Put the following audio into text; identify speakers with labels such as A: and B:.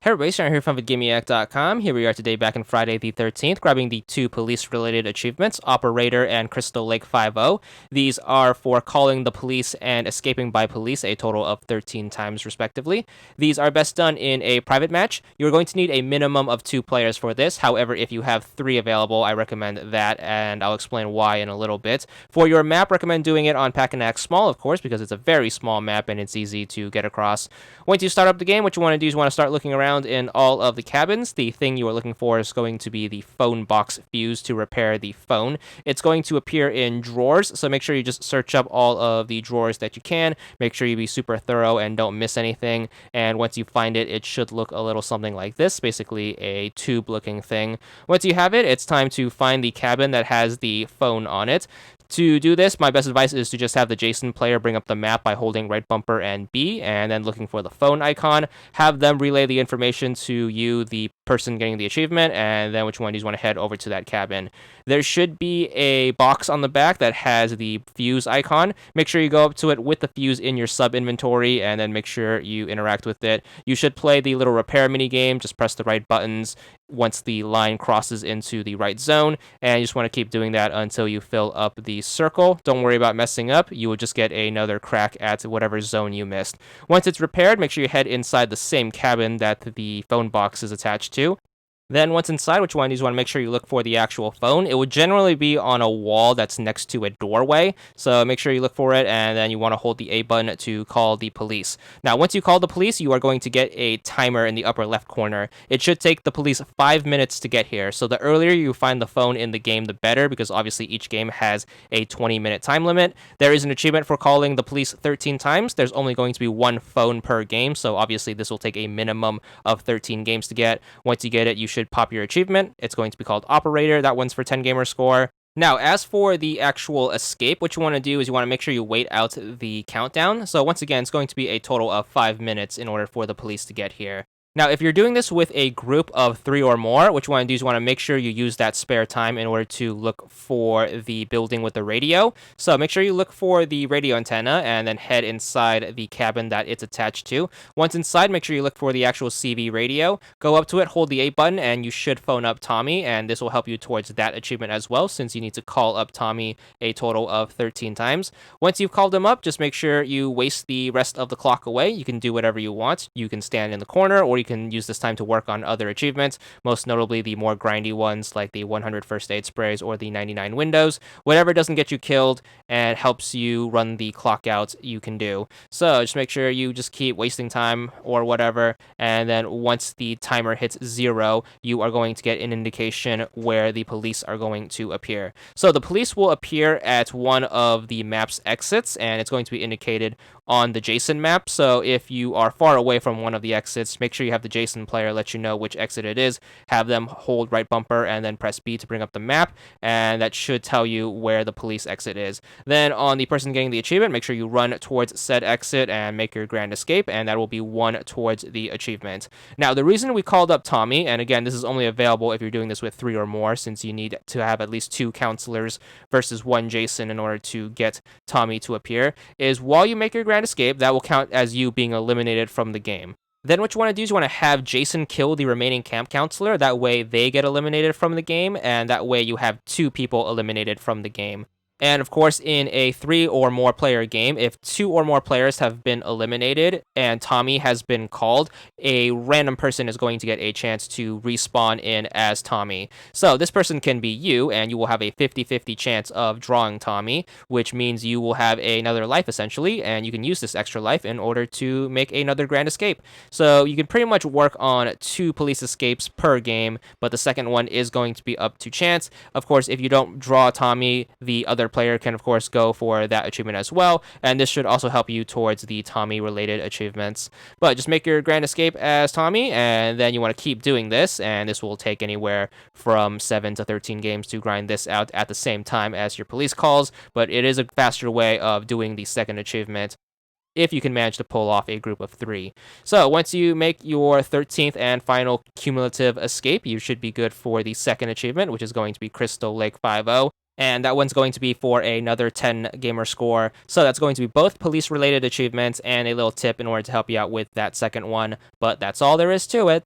A: Hey everybody, Sharon here from VidGamiac.com. Here we are today back on Friday the 13th, grabbing the two police-related achievements, Operator and Crystal Lake 5-0. These are for calling the police and escaping by police, a total of 13 times respectively. These are best done in a private match. You're going to need a minimum of 2 players for this. However, if you have 3 available, I recommend that, and I'll explain why in a little bit. For your map, recommend doing it on Pack-and-Act Small, of course, because it's a very small map and it's easy to get across. Once you start up the game, what you want to do is you want to start looking around in all of the cabins. The thing you are looking for is going to be the phone box fuse to repair the phone. It's going to appear in drawers, so make sure you just search up all of the drawers that you can. Make sure you be super thorough and don't miss anything. And once you find it, it should look a little something like this, basically a tube-looking thing. Once you have it, it's time to find the cabin that has the phone on it. To do this, my best advice is to just have the Jason player bring up the map by holding right bumper and B, and then looking for the phone icon. Have them relay the information to you, the person getting the achievement, and then which one you want to head over to that cabin. There should be a box on the back that has the fuse icon. Make sure you go up to it with the fuse in your sub inventory, and then make sure you interact with it. You should play the little repair mini game. Just press the right buttons once the line crosses into the right zone, and you just want to keep doing that until you fill up the circle. Don't worry about messing up. You will just get another crack at whatever zone you missed. Once it's repaired, make sure you head inside the same cabin that the phone box is attached to. Then once inside, what you want to do is want to make sure you look for the actual phone. It would generally be on a wall that's next to a doorway, so make sure you look for it, and then you want to hold the A button to call the police. Now, once you call the police, you are going to get a timer in the upper left corner. It should take the police 5 minutes to get here, so the earlier you find the phone in the game, the better, because obviously each game has a 20-minute time limit. There is an achievement for calling the police 13 times. There's only going to be 1 phone per game, so obviously this will take a minimum of 13 games to get. Once you get it, you should pop your achievement. It's going to be called Operator. That one's for 10 gamer score. Now, as for the actual escape, what you want to do is you want to make sure you wait out the countdown. So once again, it's going to be a total of 5 minutes in order for the police to get here. Now, if you're doing this with a group of 3 or more, what you want to do is you want to make sure you use that spare time in order to look for the building with the radio. So make sure you look for the radio antenna and then head inside the cabin that it's attached to. Once inside, make sure you look for the actual CV radio. Go up to it, hold the A button, and you should phone up Tommy, and this will help you towards that achievement as well, since you need to call up Tommy a total of 13 times. Once you've called him up, just make sure you waste the rest of the clock away. You can do whatever you want. You can stand in the corner, or you can use this time to work on other achievements, most notably the more grindy ones like the 100 first aid sprays or the 99 windows. Whatever doesn't get you killed and helps you run the clock out, you can do. So just make sure you just keep wasting time or whatever, and then once the timer hits 0, you are going to get an indication where the police are going to appear. So the police will appear at one of the map's exits, and it's going to be indicated on the Jason map. So if you are far away from one of the exits, make sure you have the Jason player let you know which exit it is. Have them hold right bumper and then press B to bring up the map, and that should tell you where the police exit is. Then on the person getting the achievement, make sure you run towards said exit and make your grand escape, and that will be 1 towards the achievement. Now, the reason we called up Tommy, and again, this is only available if you're doing this with 3 or more, since you need to have at least 2 counselors versus 1 Jason in order to get Tommy to appear, is while you make your grand escape, that will count as you being eliminated from the game. Then what you want to do is you want to have Jason kill the remaining camp counselor. That way they get eliminated from the game, and that way you have 2 people eliminated from the game. And of course, in a 3 or more player game, if 2 or more players have been eliminated and Tommy has been called, a random person is going to get a chance to respawn in as Tommy. So this person can be you, and you will have a 50-50 chance of drawing Tommy, which means you will have another life essentially, and you can use this extra life in order to make another grand escape. So you can pretty much work on 2 police escapes per game, but the second one is going to be up to chance. Of course, if you don't draw Tommy, the other player can of course go for that achievement as well, and this should also help you towards the Tommy related achievements. But just make your grand escape as Tommy, and then you want to keep doing this, and this will take anywhere from 7 to 13 games to grind this out at the same time as your police calls, but it is a faster way of doing the second achievement if you can manage to pull off a group of 3. So once you make your 13th and final cumulative escape, you should be good for the second achievement, which is going to be Crystal Lake 5-0. And that one's going to be for another 10 gamer score. So that's going to be both police related achievements and a little tip in order to help you out with that second one. But that's all there is to it.